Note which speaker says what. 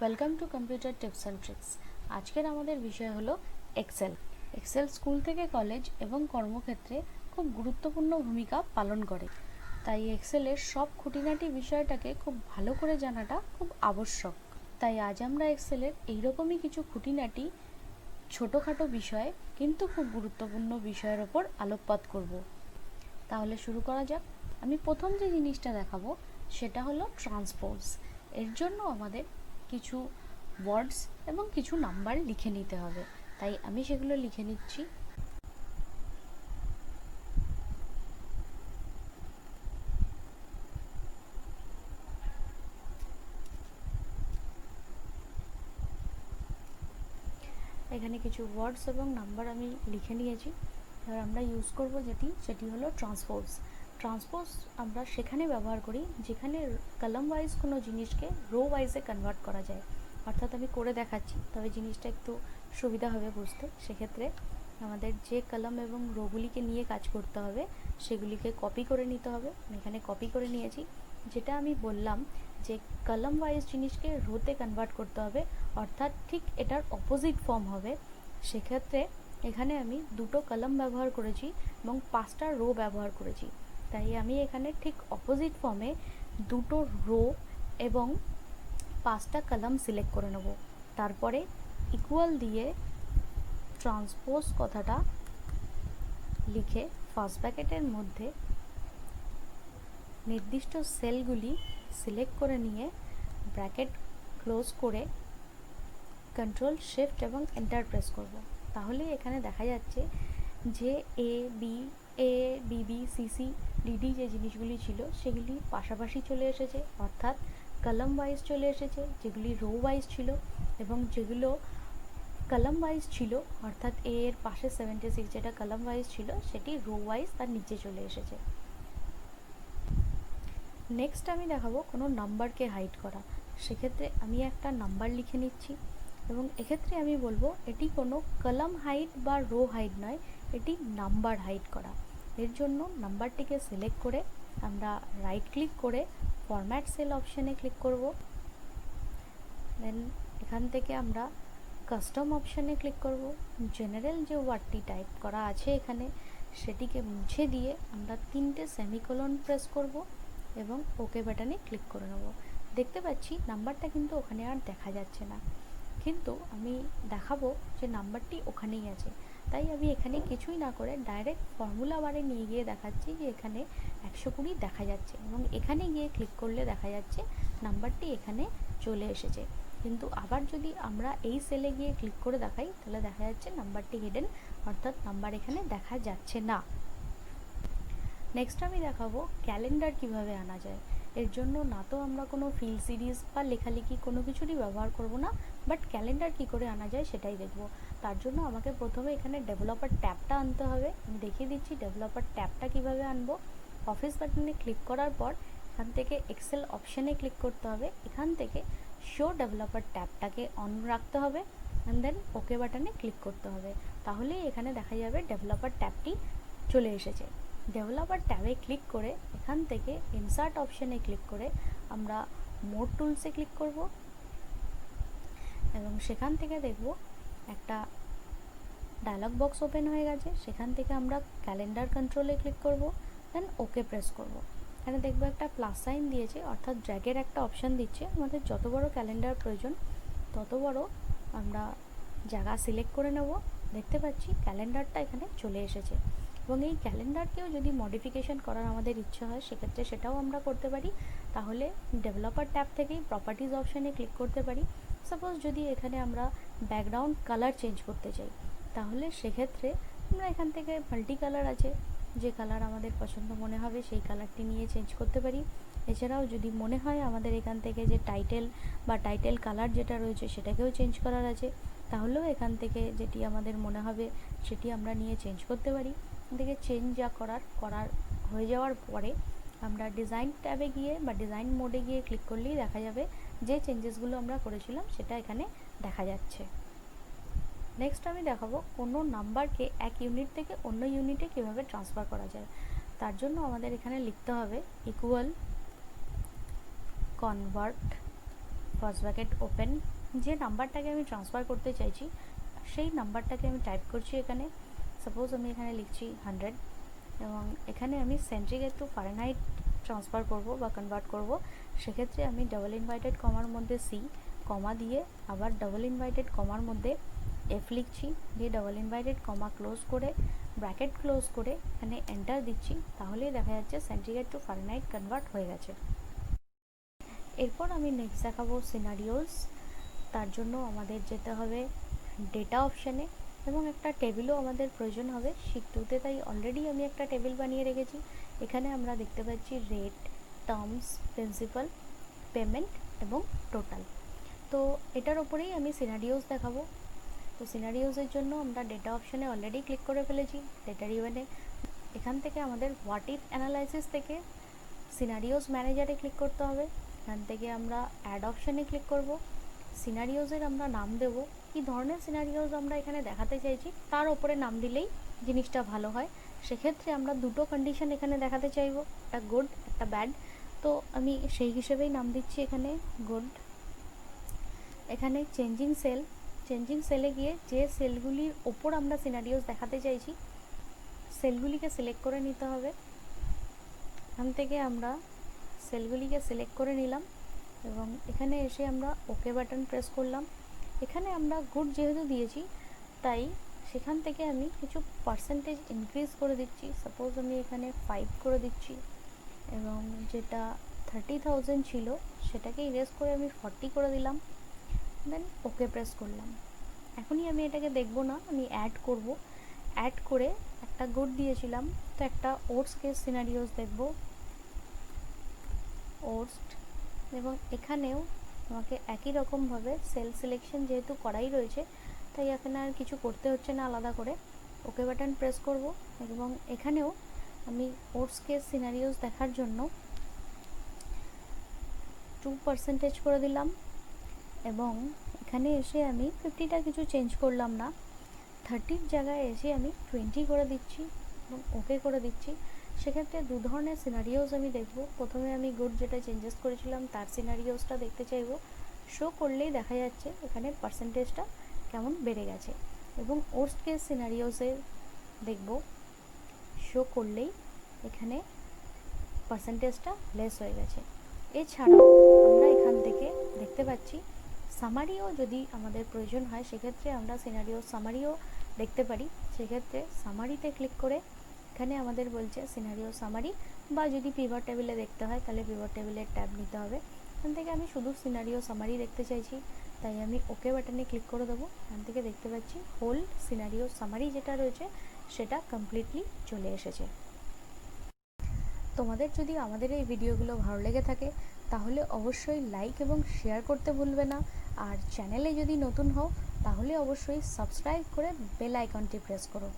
Speaker 1: Welcome to computer tips and tricks. আজকের আমাদের বিষয় হলো এক্সেল। এক্সেল স্কুল থেকে কলেজ এবং কর্মক্ষেত্রে খুব গুরুত্বপূর্ণ ভূমিকা পালন করে, তাই এক্সেলের সব খুঁটিনাটি বিষয়টাকে খুব ভালো করে জানাটা খুব আবশ্যক। তাই আজ আমরা এক্সেলের এইরকমই কিছু খুঁটিনাটি ছোটোখাটো বিষয় কিন্তু খুব গুরুত্বপূর্ণ বিষয়ের ওপর আলোকপাত করব। তাহলে শুরু করা যাক। আমি প্রথম যে জিনিসটা দেখাবো সেটা হলো ট্রান্সপোজ। এর জন্য আমাদের কিছু ওয়ার্ডস এবং কিছু নাম্বার লিখে নিতে হবে, তাই আমি সেগুলো লিখে নিচ্ছি। এখানে কিছু ওয়ার্ডস এবং নাম্বার আমি লিখে নিয়েছি। এবার আমরা ইউজ করব সেটি হলো ট্রান্সপোজ। ট্রান্সপোজ আমরা সেখানে ব্যবহার করি যেখানে কলাম ওয়াইজ কোনো জিনিসকে রো ওয়াইজে কনভার্ট করা যায়। অর্থাৎ আমি করে দেখাচ্ছি, তবে জিনিসটা একটু সুবিধা হবে বুঝতে। সেক্ষেত্রে আমাদের যে কলাম এবং রোগুলিকে নিয়ে কাজ করতে হবে সেগুলিকে কপি করে নিতে হবে। এখানে কপি করে নিয়েছি। যেটা আমি বললাম যে কলাম ওয়াইজ জিনিসকে রোতে কনভার্ট করতে হবে, অর্থাৎ ঠিক এটার অপোজিট ফর্ম হবে। সেক্ষেত্রে এখানে আমি দুটো কলাম ব্যবহার করেছি এবং 5টা রো ব্যবহার করেছি, তাই আমি এখানে ঠিক অপোজিট ফর্মে দুটো রো এবং 5টা কলাম সিলেক্ট করে নেব। তারপরে ইকুয়াল দিয়ে ট্রান্সপোজ কথাটা লিখে ফার্স্ট ব্র্যাকেটের মধ্যে নির্দিষ্ট সেলগুলি সিলেক্ট করে নিয়ে ব্র্যাকেট ক্লোজ করে কন্ট্রোল শিফট এবং এন্টার প্রেস করব। তাহলে এখানে দেখা যাচ্ছে যে বিবি সিসি ডিডি যে জিনিসগুলি ছিল সেগুলি পাশাপাশি চলে এসেছে, অর্থাৎ কলাম ওয়াইজ চলে এসেছে। যেগুলি রো ওয়াইজ ছিল এবং যেগুলো কলাম ওয়াইজ ছিল, অর্থাৎ এর পাশে 76 যেটা কলাম ওয়াইজ ছিল সেটি রো ওয়াইজ তার নিচে চলে এসেছে। নেক্সট আমি দেখাবো কোনো নাম্বারকে হাইড করা। সেক্ষেত্রে আমি একটা নাম্বার লিখে নিচ্ছি এবং এক্ষেত্রে আমি বলবো এটি কোনো কলাম হাইড বা রো হাইড নয়, এটি নাম্বার হাইড করা। এর জন্য নাম্বারটিকে সিলেক্ট করে আমরা রাইট ক্লিক করে ফরম্যাট সেল অপশানে ক্লিক করব। দেন এখান থেকে আমরা কাস্টম অপশানে ক্লিক করব। জেনারেল যে ওয়ার্ডটি টাইপ করা আছে এখানে সেটিকে মুছে দিয়ে আমরা 3টে সেমিকোলন প্রেস করব এবং ওকে বাটনে ক্লিক করে নেব। দেখতে পাচ্ছি নাম্বারটা কিন্তু ওখানে আর দেখা যাচ্ছে না, কিন্তু আমি দেখাবো যে নাম্বারটি ওখানেই আছে। তাই আমি এখানে কিছুই না করে ডাইরেক্ট ফর্মুলা বারে নিয়ে গিয়ে দেখাচ্ছি যে এখানে 120 দেখা যাচ্ছে এবং এখানে গিয়ে ক্লিক করলে দেখা যাচ্ছে নাম্বারটি এখানে চলে এসেছে। কিন্তু আবার যদি আমরা এই সেলে গিয়ে ক্লিক করে দেখাই তাহলে দেখা যাচ্ছে নাম্বারটি হিডেন, অর্থাৎ নাম্বার এখানে দেখা যাচ্ছে না। নেক্সট আমি দেখাবো ক্যালেন্ডার কিভাবে আনা যায়। এর জন্য না তো আমরা কোনো ফিল সিরিজ বা লেখালেখি কোনো কিছুরই ব্যবহার করব না, বাট ক্যালেন্ডার কি করে আনা যায় সেটাই দেখব। তার জন্য আমাকে প্রথমে এখানে ডেভেলপার ট্যাবটা আনতে হবে। আমি দেখিয়ে দিচ্ছি ডেভেলপার ট্যাবটা কিভাবে আনবো। অফিস বাটনে ক্লিক করার পর এখান থেকে এক্সেল অপশানে ক্লিক করতে হবে। এখান থেকে শো ডেভেলপার ট্যাবটাকে অন রাখতে হবে অ্যান্ড দেন ওকে বাটনে ক্লিক করতে হবে। তাহলেই এখানে দেখা যাবে ডেভেলপার ট্যাবটি চলে এসেছে। ডেভেলপার ট্যাবে ক্লিক করে এখান থেকে ইনসার্ট অপশানে ক্লিক করে আমরা মোড টুলসে ক্লিক করব এবং সেখান থেকে দেখব একটা ডায়লগ বক্স ওপেন হয়ে গেছে। সেখান থেকে আমরা ক্যালেন্ডার কন্ট্রোলে ক্লিক করব, দেন ওকে প্রেস করব। এখানে দেখব একটা প্লাস সাইন দিয়েছে, অর্থাৎ ড্র্যাগের একটা অপশান দিচ্ছে। আমাদের যত বড় ক্যালেন্ডার প্রয়োজন তত বড় আমরা জায়গা সিলেক্ট করে নেব। দেখতে পাচ্ছি ক্যালেন্ডারটা এখানে চলে এসেছে এবং এই ক্যালেন্ডারকেও যদি মডিফিকেশন করার আমাদের ইচ্ছে হয় সেক্ষেত্রে সেটাও আমরা করতে পারি। তাহলে ডেভেলপার ট্যাব থেকেই প্রপার্টিজ অপশানে ক্লিক করতে পারি। সাপোজ যদি এখানে আমরা ব্যাকগ্রাউন্ড কালার চেঞ্জ করতে চাই তাহলে সেক্ষেত্রে আমরা এখান থেকে মাল্টি কালার আছে, যে কালার আমাদের পছন্দ মনে হবে সেই কালারটি নিয়ে চেঞ্জ করতে পারি। এছাড়াও যদি মনে হয় আমাদের এখান থেকে যে টাইটেল বা টাইটেল কালার যেটা রয়েছে সেটাকেও চেঞ্জ করার আছে, তাহলেও এখান থেকে যেটি আমাদের মনে হবে সেটি আমরা নিয়ে চেঞ্জ করতে পারি। থেকে চেঞ্জ যা করার হয়ে যাওয়ার পরে আমরা ডিজাইন ট্যাবে গিয়ে বা ডিজাইন মোডে গিয়ে ক্লিক করলেই দেখা যাবে যে চেঞ্জেসগুলো আমরা করেছিলাম সেটা এখানে দেখা যাচ্ছে। নেক্সট আমি দেখাবো কোনো নাম্বারকে এক ইউনিট থেকে অন্য ইউনিটে কীভাবে ট্রান্সফার করা যায়। তার জন্য আমাদের এখানে লিখতে হবে equal convert first bracket open যে নাম্বারটাকে আমি ট্রান্সফার করতে চাইছি সেই নাম্বারটাকে আমি টাইপ করছি এখানে। সাপোজ আমি এখানে লিখছি 100 এবং এখানে আমি সেন্টিগ্রেড টু ফারেনহাইট ট্রান্সফার করব বা কনভার্ট করব। সেক্ষেত্রে আমি ডাবল ইনভার্টেড কমার মধ্যে সি কমা দিয়ে আবার ডাবল ইনভার্টেড কমার মধ্যে এফ লিখছি, দিয়ে ডাবল ইনভার্টেড কমা ক্লোজ করে ব্র্যাকেট ক্লোজ করে এখানে এন্টার দিচ্ছি। তাহলেই দেখা যাচ্ছে সেন্টিগ্রেড টু ফারেনহাইট কনভার্ট হয়ে গেছে। এরপর আমি নেক্সট দেখাবো সিনারিওস। তার জন্য আমাদের যেতে হবে ডেটা অপশানে এবং একটা টেবিলও আমাদের প্রয়োজন হবে শিট 2তে, তাই অলরেডি আমি একটা টেবিল বানিয়ে রেখেছি। এখানে আমরা দেখতে পাচ্ছি রেট, টার্মস, প্রিন্সিপাল, পেমেন্ট এবং টোটাল। তো এটার ওপরেই আমি সিনারিওস দেখাবো। তো সিনারিওসের জন্য আমরা ডেটা অপশানে অলরেডি ক্লিক করে ফেলেছি। ডেটা রিবনে এখান থেকে আমাদের হোয়াট ইফ অ্যানালাইসিস থেকে সিনারিওস ম্যানেজারে ক্লিক করতে হবে। এখান থেকে আমরা অ্যাড অপশানে ক্লিক করব। সিনারিওসের আমরা নাম দেব, কী ধরনের সিনারিওস আমরা এখানে দেখাতে চাইছি তার ওপরে নাম দিলেই জিনিসটা ভালো হয়। সেক্ষেত্রে আমরা দুটো কন্ডিশন এখানে দেখাতে চাইবো, একটা গুড একটা ব্যাড। তো আমি সেই হিসেবেই নাম দিচ্ছি এখানে গুড। এখানে চেঞ্জিং সেলে গিয়ে যে সেলগুলির ওপর আমরা সিনারিওস দেখাতে চাইছি সেলগুলিকে সিলেক্ট করে নিতে হবে। এখান থেকে আমরা সেলগুলিকে সিলেক্ট করে নিলাম এবং এখানে এসে আমরা ওকে বাটন প্রেস করলাম। এখানে আমরা গুড যেহেতু দিয়েছি তাই সেখান থেকে আমি কিছু পার্সেন্টেজ ইনক্রিজ করে দিচ্ছি। সাপোজ আমি এখানে 5 করে দিচ্ছি এবং যেটা 30,000 ছিল সেটাকে ইরেজ করে আমি 40 করে দিলাম, দেন ওকে প্রেস করলাম। এখনই আমি এটাকে দেখব না, আমি অ্যাড করব। অ্যাড করে একটা গুড দিয়েছিলাম, তো একটা ওটস কেস সিনারিওস দেখব ওটস, এবং এখানেও আমাকে একই রকমভাবে সেল সিলেকশন যেহেতু করাই রয়েছে তাই এখানে আর কিছু করতে হচ্ছে না আলাদা করে। ওকে বাটন প্রেস করব এবং এখানেও আমি ওটস কেস সিনারিওস দেখার জন্য 2% করে দিলাম এবং এখানে এসে আমি 50টা কিছু চেঞ্জ করলাম না, 30র জায়গায় এসে আমি 20 করে দিচ্ছি এবং ওকে করে দিচ্ছি। সেক্ষেত্রে দু ধরনের সিনারিওস আমি দেখব। প্রথমে আমি গুড যেটা চেঞ্জেস করেছিলাম তার সিনারিওসটা দেখতে চাইবো। শো করলেই দেখা যাচ্ছে এখানে পার্সেন্টেজটা কেমন বেড়ে গেছে, এবং ওর্স্ট কেস সিনারিওসে দেখব শো করলেই এখানে পার্সেন্টেজটা লেস হয়ে গেছে। এছাড়াও আমরা এখান থেকে দেখতে পাচ্ছি সামারিও যদি আমাদের প্রয়োজন হয় সেক্ষেত্রে আমরা সিনারিও সামারিও দেখতে পারি। সেক্ষেত্রে সামারিতে ক্লিক করে এখানে আমাদের বলছে সিনারিও সামারি, বা যদি পিভট টেবিলে দেখতে হয় তাহলে পিভট টেবিলের ট্যাব নিতে হবে। এখান থেকে আমি শুধু সিনারিও সামারি দেখতে চাইছি তাই আমি ওকে বাটনে ক্লিক করে দেবো। এখান থেকে দেখতে পাচ্ছি হোল সিনারিও সামারি যেটা রয়েছে সেটা কমপ্লিটলি চলে এসেছে। তোমাদের যদি আমাদের এই ভিডিওগুলো ভালো লেগে থাকে তাহলে অবশ্যই লাইক এবং শেয়ার করতে ভুলবে না, আর চ্যানেলে যদি নতুন হও তাহলে অবশ্যই সাবস্ক্রাইব করে বেল আইকনটি প্রেস করো।